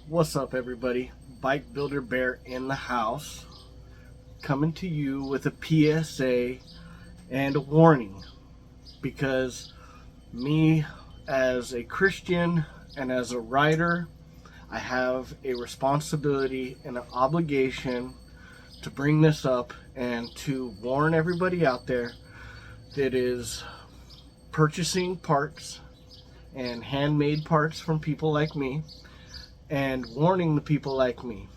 What's up, everybody? Bike Builder Bear in the house, coming to you with a PSA and a warning, because me as a Christian and as a writer, I have a responsibility and an obligation to bring this up and to warn everybody out there that is purchasing parts and handmade parts from people like me, and warning the people like me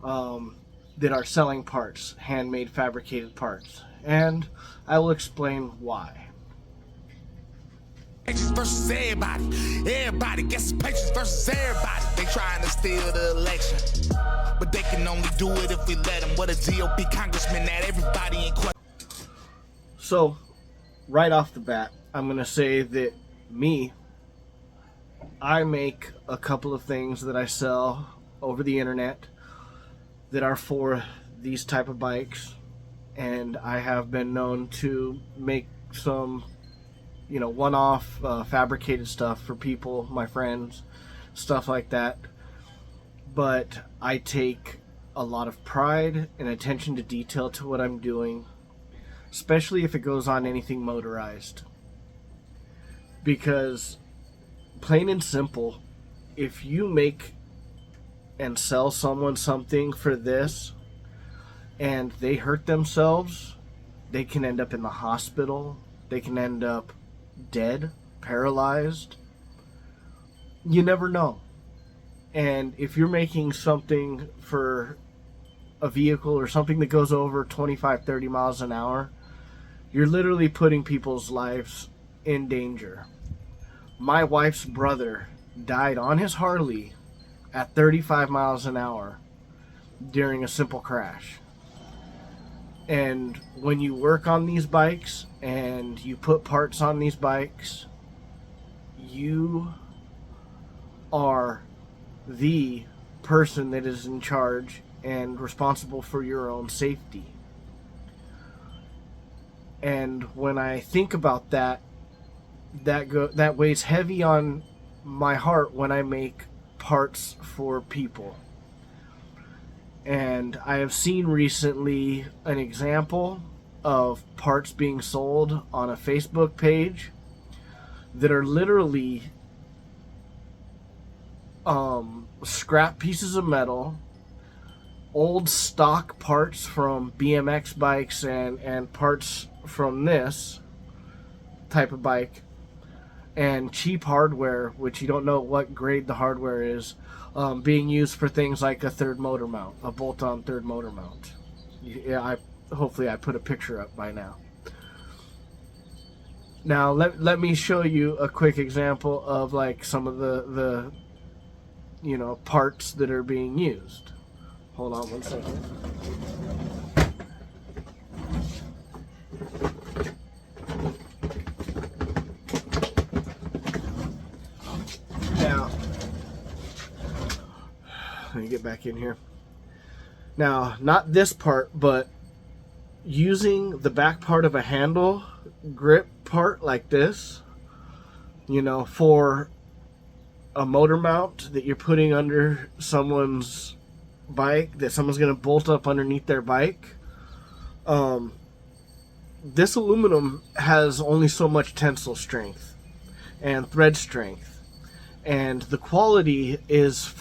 that are selling parts, handmade fabricated parts. And I will explain why. Versus everybody gets patience versus everybody. They trying to steal the election, but they can only do it if we let them. What a GOP congressman that everybody in question. So, right off the bat, I'm going to say that I make a couple of things that I sell over the internet that are for these type of bikes, and I have been known to make some one-off fabricated stuff for people, my friends, stuff like that. But I take a lot of pride and attention to detail to what I'm doing, especially if it goes on anything motorized, because plain and simple, if you make and sell someone something for this and they hurt themselves, they can end up in the hospital, they can end up dead, paralyzed. You never know. And if you're making something for a vehicle or something that goes over 25-30 miles an hour, you're literally putting people's lives in danger. My wife's brother died on his Harley at 35 miles an hour during a simple crash. And when you work on these bikes and you put parts on these bikes, you are the person that is in charge and responsible for your own safety. And when I think about that, that weighs heavy on my heart when I make parts for people. And I have seen recently an example of parts being sold on a Facebook page that are literally scrap pieces of metal, old stock parts from BMX bikes and parts from this type of bike, and cheap hardware, which you don't know what grade the hardware is, being used for things like a third motor mount, a bolt-on third motor mount. Yeah, hopefully I put a picture up by now. Now let me show you a quick example of like some of the parts that are being used. Hold on one second. Now, let me get back in here. Now, not this part, but using the back part of a handle grip part like this, for a motor mount that you're putting under someone's bike, that someone's going to bolt up underneath their bike. This aluminum has only so much tensile strength and thread strength, and the quality was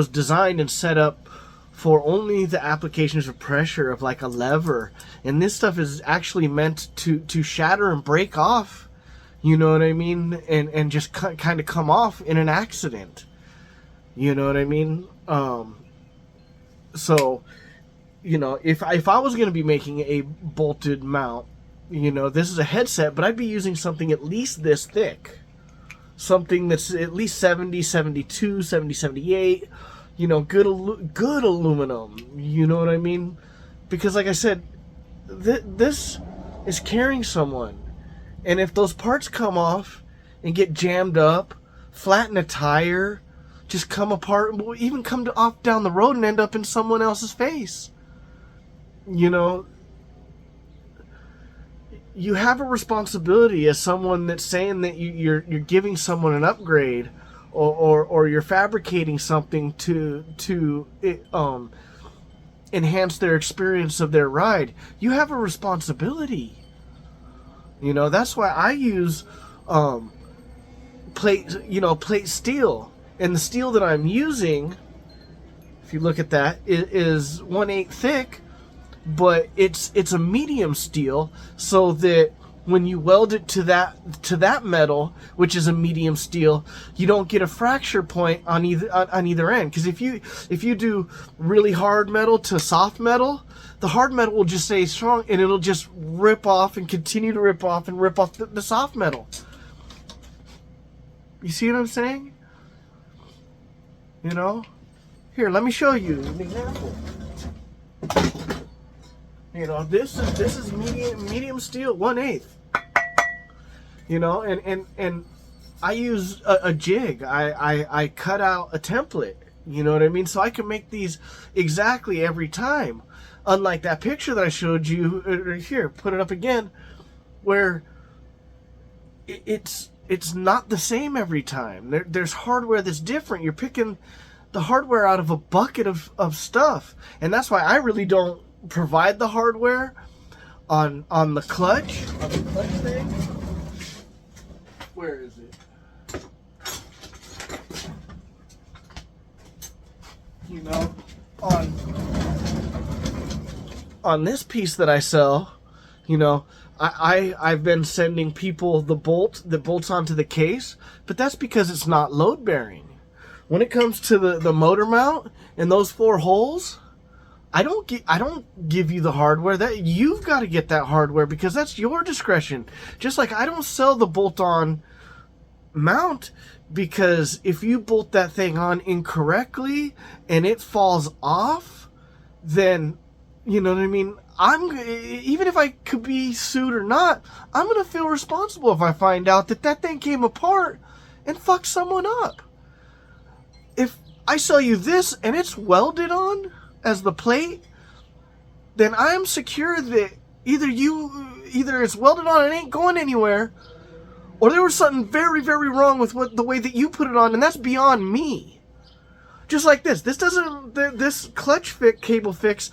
designed and set up for only the applications of pressure of like a lever, and this stuff is actually meant to shatter and break off, you know what I mean, and just kind of come off in an accident, you know what I mean. So if I was going to be making a bolted mount, this is a headset, but I'd be using something at least this thick, something that's at least 70, 72, 70, 78, good aluminum, you know what I mean? Because like I said, this is carrying someone, and if those parts come off and get jammed up, flatten a tire, just come apart, even come off down the road and end up in someone else's face. You have a responsibility as someone that's saying that you're giving someone an upgrade or you're fabricating something to enhance their experience of their ride, you have a responsibility. You know, that's why I use plate steel. And the steel that I'm using, if you look at that, is 1/8 thick, but it's a medium steel, so that when you weld it to that metal, which is a medium steel, you don't get a fracture point on either end. Because if you do really hard metal to soft metal, the hard metal will just stay strong, and it'll just rip off and continue to rip off the soft metal. You see what I'm saying? You know? Here, let me show you an example. You know, this is medium steel, 1/8. You know, and I use a jig. I cut out a template. You know what I mean? So I can make these exactly every time. Unlike that picture that I showed you here, put it up again, where it's not the same every time. There's hardware that's different. You're picking the hardware out of a bucket of stuff, and that's why I really don't provide the hardware on the clutch thing. Where is it? You know, on this piece that I sell, you know, I've been sending people the bolt that bolts onto the case, but that's because it's not load bearing. When it comes to the motor mount and those 4 holes, I don't give you the hardware. That you've got to get that hardware, because that's your discretion. Just like I don't sell the bolt-on mount, because if you bolt that thing on incorrectly and it falls off, then, you know what I mean, even if I could be sued or not, I'm gonna feel responsible if I find out that thing came apart and fucked someone up. If I sell you this and it's welded on as the plate, then I am secure that either it's welded on and ain't going anywhere, or there was something very, very wrong with the way that you put it on, and that's beyond me. Just like this clutch cable fix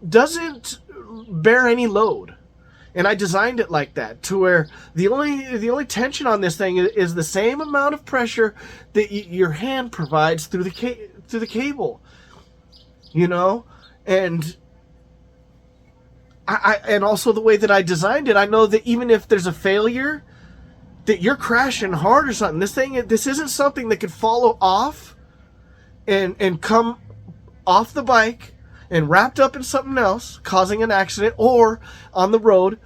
doesn't bear any load, and I designed it like that to where the only tension on this thing is the same amount of pressure that your hand provides through the cable. You know, and and also the way that I designed it, I know that even if there's a failure, that you're crashing hard or something, this isn't something that could follow off and come off the bike and wrapped up in something else, causing an accident, or on the road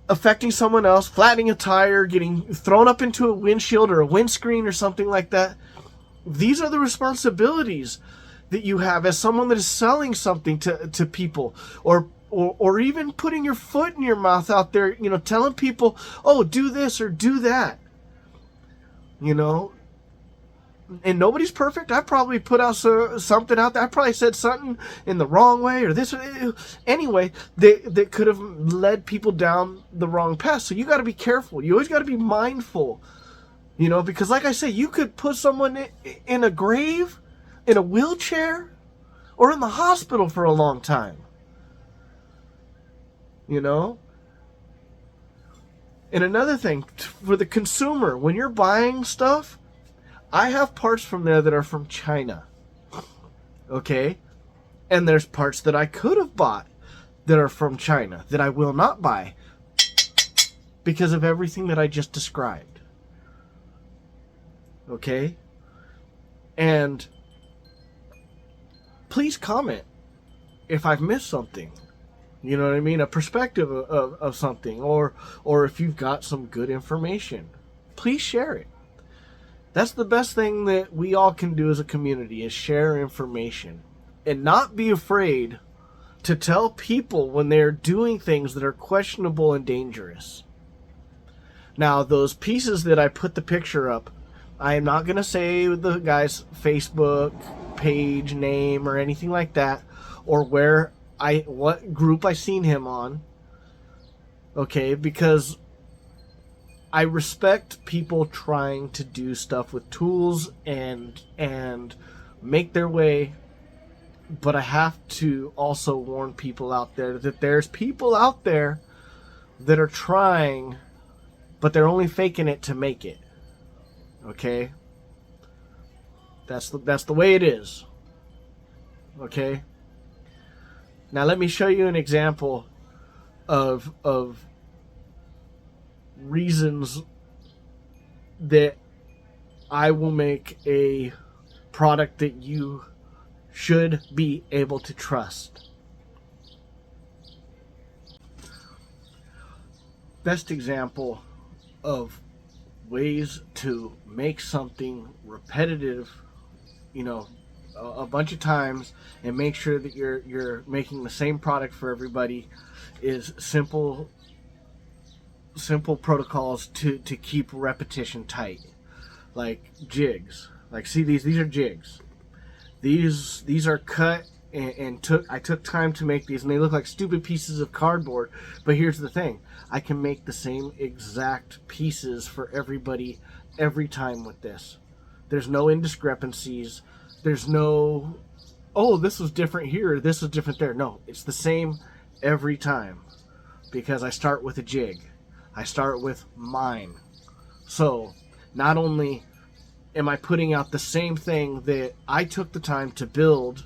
affecting someone else, flattening a tire, getting thrown up into a windshield or a windscreen or something like that. These are the responsibilities that you have as someone that is selling something to people, or even putting your foot in your mouth out there, you know, telling people, oh, do this or do that, you know. And nobody's perfect. I probably put out something out there. I probably said something in the wrong way, or this anyway that could have led people down the wrong path. So you got to be careful. You always got to be mindful, you know, because like I say, you could put someone in a grave, in a wheelchair, or in the hospital for a long time. You know? And another thing, for the consumer, when you're buying stuff, I have parts from there that are from China. Okay? And there's parts that I could have bought that are from China that I will not buy because of everything that I just described. Okay? And please comment if I've missed something. You know what I mean? A perspective of something, or if you've got some good information, please share it. That's the best thing that we all can do as a community, is share information and not be afraid to tell people when they're doing things that are questionable and dangerous. Now, those pieces that I put the picture up, I am not going to say the guy's Facebook page name or anything like that, or what group I seen him on. Okay, because I respect people trying to do stuff with tools and make their way, but I have to also warn people out there that there's people out there that are trying, but they're only faking it to make it. Okay? That's the way it is. Okay? Now let me show you an example of reasons that I will make a product that you should be able to trust. Best example of ways to make something repetitive, a bunch of times, and make sure that you're making the same product for everybody, is simple protocols to keep repetition tight. Like jigs. Like, see, these are jigs. These are cut and I took time to make these, and they look like stupid pieces of cardboard. But here's the thing: I can make the same exact pieces for everybody every time with this. There's no indiscrepancies. There's no, oh, this was different here, this was different there. No, it's the same every time, because I start with a jig. I start with mine. So not only am I putting out the same thing that I took the time to build,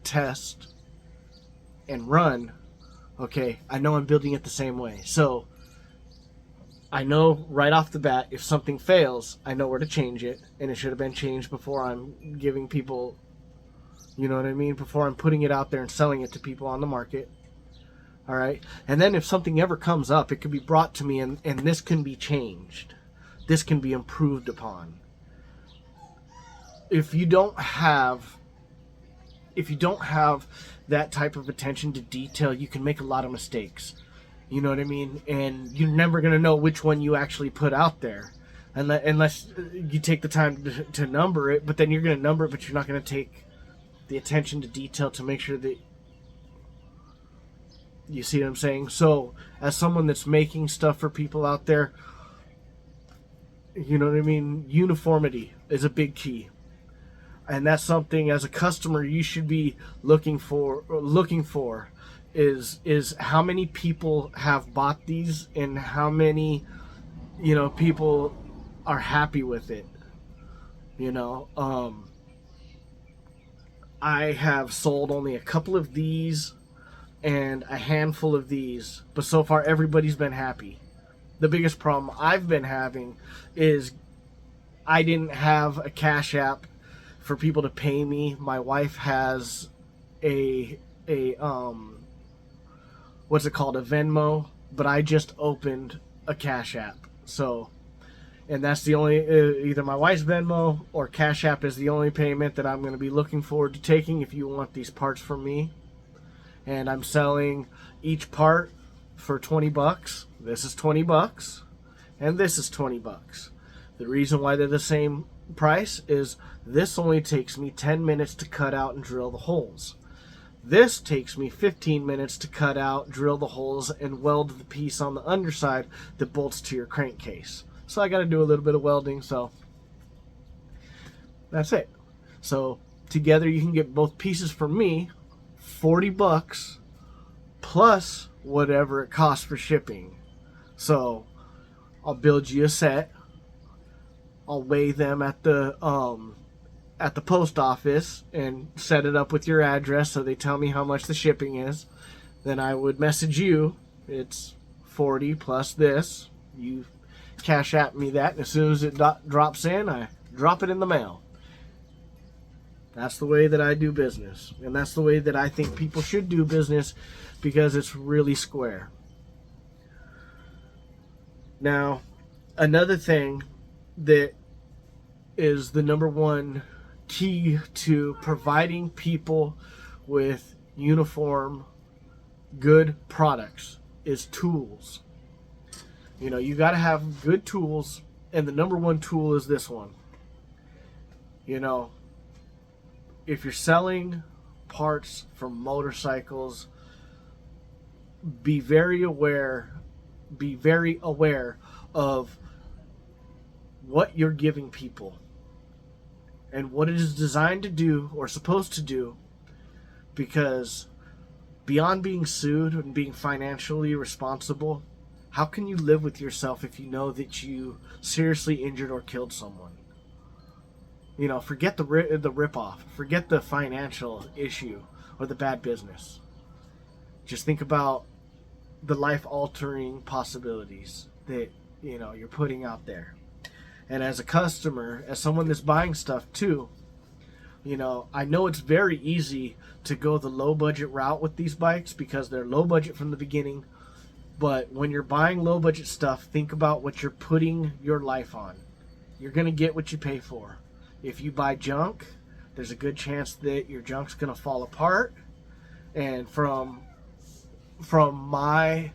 test, and run, okay, I know I'm building it the same way. So I know right off the bat, if something fails, I know where to change it, and it should have been changed before I'm giving people, you know what I mean, before I'm putting it out there and selling it to people on the market. All right. And then if something ever comes up, it can be brought to me, and this can be changed. This can be improved upon. If you don't have that type of attention to detail, you can make a lot of mistakes. You know what I mean? And you're never going to know which one you actually put out there unless you take the time to number it. But then you're going to number it, but you're not going to take the attention to detail to make sure that, you see what I'm saying? So as someone that's making stuff for people out there, you know what I mean? Uniformity is a big key. And that's something, as a customer, you should be looking for is how many people have bought these, and how many, people are happy with it. I have sold only a couple of these and a handful of these, but so far everybody's been happy. The biggest problem I've been having is I didn't have a Cash App for people to pay me. My wife has a what's it called, a Venmo, but I just opened a Cash App. So, and that's the only, either my wife's Venmo or Cash App is the only payment that I'm going to be looking forward to taking if you want these parts from me. And I'm selling each part for $20. This is $20, and this is $20. The reason why they're the same price is this only takes me 10 minutes to cut out and drill the holes. This takes me 15 minutes to cut out, drill the holes, and weld the piece on the underside that bolts to your crankcase. So I got to do a little bit of welding, so that's it. So together you can get both pieces from me, $40 plus whatever it costs for shipping. So I'll build you a set. I'll weigh them at the post office and set it up with your address so they tell me how much the shipping is. Then I would message you, it's 40 plus this. You Cash App me that, and as soon as it drops in, I drop it in the mail. That's the way that I do business, and that's the way that I think people should do business, because it's really square. Now, another thing that is the number one key to providing people with uniform, good products is tools. You got to have good tools, and the number one tool is this one. If you're selling parts for motorcycles, be very aware of what you're giving people and what it is designed to do or supposed to do, because beyond being sued and being financially responsible, how can you live with yourself if you know that you seriously injured or killed someone? You know, forget the ripoff, forget the financial issue or the bad business. Just think about the life-altering possibilities that, you know, you're putting out there. And as a customer, as someone that's buying stuff too, you know, I know it's very easy to go the low-budget route with these bikes because they're low budget from the beginning. But when you're buying low-budget stuff, think about what you're putting your life on. You're going to get what you pay for. If you buy junk, there's a good chance that your junk's going to fall apart. And from my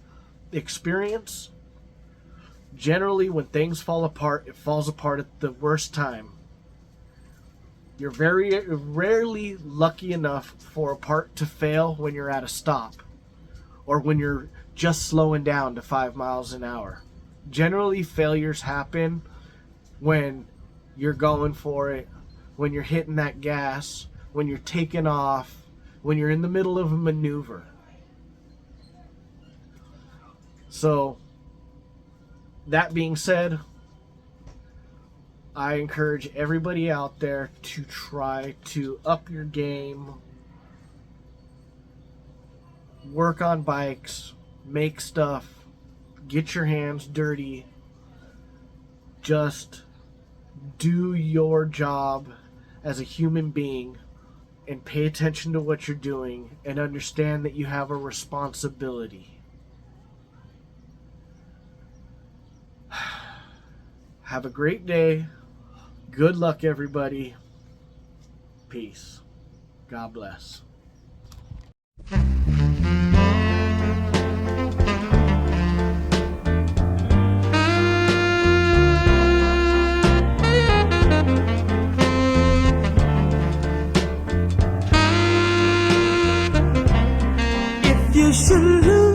experience, generally when things fall apart, it falls apart at the worst time. You're very rarely lucky enough for a part to fail when you're at a stop or when you're just slowing down to 5 miles an hour. Generally, failures happen when you're going for it, when you're hitting that gas, when you're taking off, when you're in the middle of a maneuver. So, that being said, I encourage everybody out there to try to up your game, work on bikes, make stuff, get your hands dirty, just do your job as a human being and pay attention to what you're doing and understand that you have a responsibility. Have a great day. Good luck, everybody. Peace. God bless. You should lose.